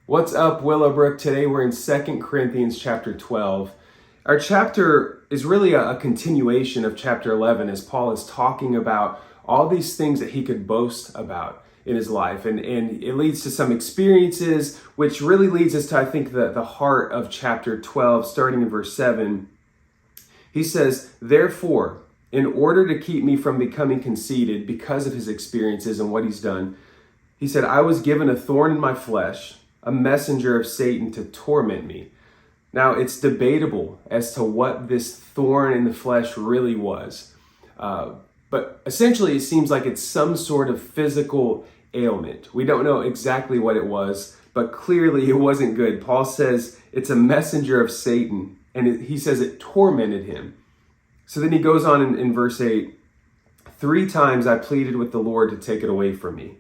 What's up, Willowbrook? Today we're in 2 Corinthians chapter 12. Our chapter is really a continuation of chapter 11 as Paul is talking about all these things that he could boast about in his life. And it leads to some experiences, which really leads us to, I think, the heart of chapter 12, starting in verse 7. He says, "Therefore, in order to keep me from becoming conceited because of his experiences and what he's done," he said, "I was given a thorn in my flesh, a messenger of Satan to torment me." Now, it's debatable as to what this thorn in the flesh really was. But essentially, it seems like it's some sort of physical ailment. We don't know exactly what it was, but clearly it wasn't good. Paul says it's a messenger of Satan, and he says it tormented him. So then he goes on in verse 8, "3 times I pleaded with the Lord to take it away from me.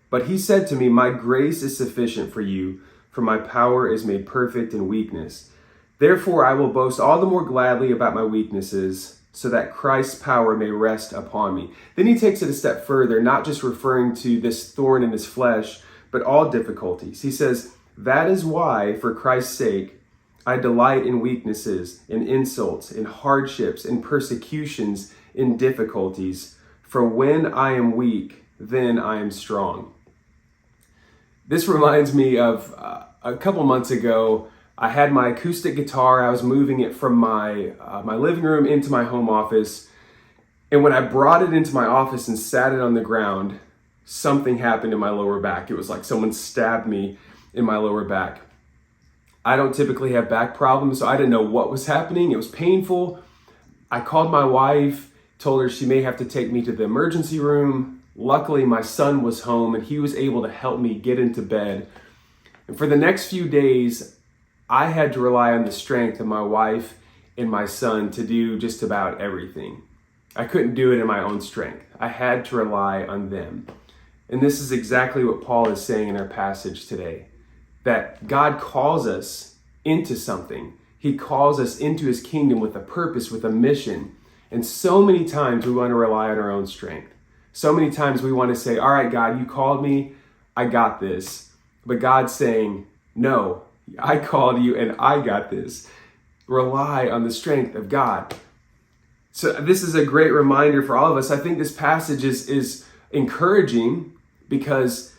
But he said to me, 'My grace is sufficient for you, for my power is made perfect in weakness. Therefore I will boast all the more gladly about my weaknesses, so that Christ's power may rest upon me.'" Then he takes it a step further, not just referring to this thorn in his flesh, but all difficulties. He says, "That is why, for Christ's sake, I delight in weaknesses, in insults, in hardships, in persecutions, in difficulties. For when I am weak, then I am strong." This reminds me of a couple months ago. I had my acoustic guitar. I was moving it from my living room into my home office. And when I brought it into my office and sat it on the ground, something happened in my lower back. It was like someone stabbed me in my lower back. I don't typically have back problems, so I didn't know what was happening. It was painful. I called my wife, told her she may have to take me to the emergency room. Luckily, my son was home and he was able to help me get into bed. And for the next few days, I had to rely on the strength of my wife and my son to do just about everything. I couldn't do it in my own strength. I had to rely on them. And this is exactly what Paul is saying in our passage today, that God calls us into something. He calls us into his kingdom with a purpose, with a mission. And so many times we want to rely on our own strength. So many times we want to say, "All right, God, you called me, I got this." But God's saying, "No, I called you and I got this." Rely on the strength of God. So this is a great reminder for all of us. I think this passage is encouraging because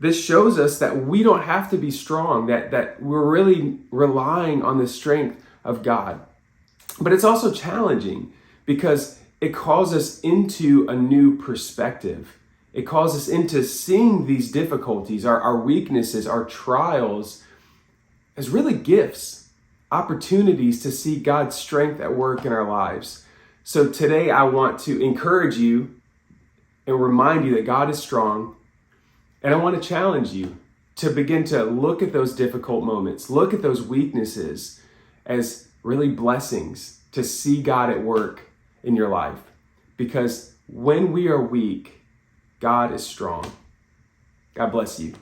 this shows us that we don't have to be strong, that we're really relying on the strength of God. But it's also challenging because it calls us into a new perspective. It calls us into seeing these difficulties, our weaknesses, our trials, as really gifts, opportunities to see God's strength at work in our lives. So today I want to encourage you and remind you that God is strong. And I want to challenge you to begin to look at those difficult moments, look at those weaknesses as really blessings to see God at work in your life. Because when we are weak, God is strong. God bless you.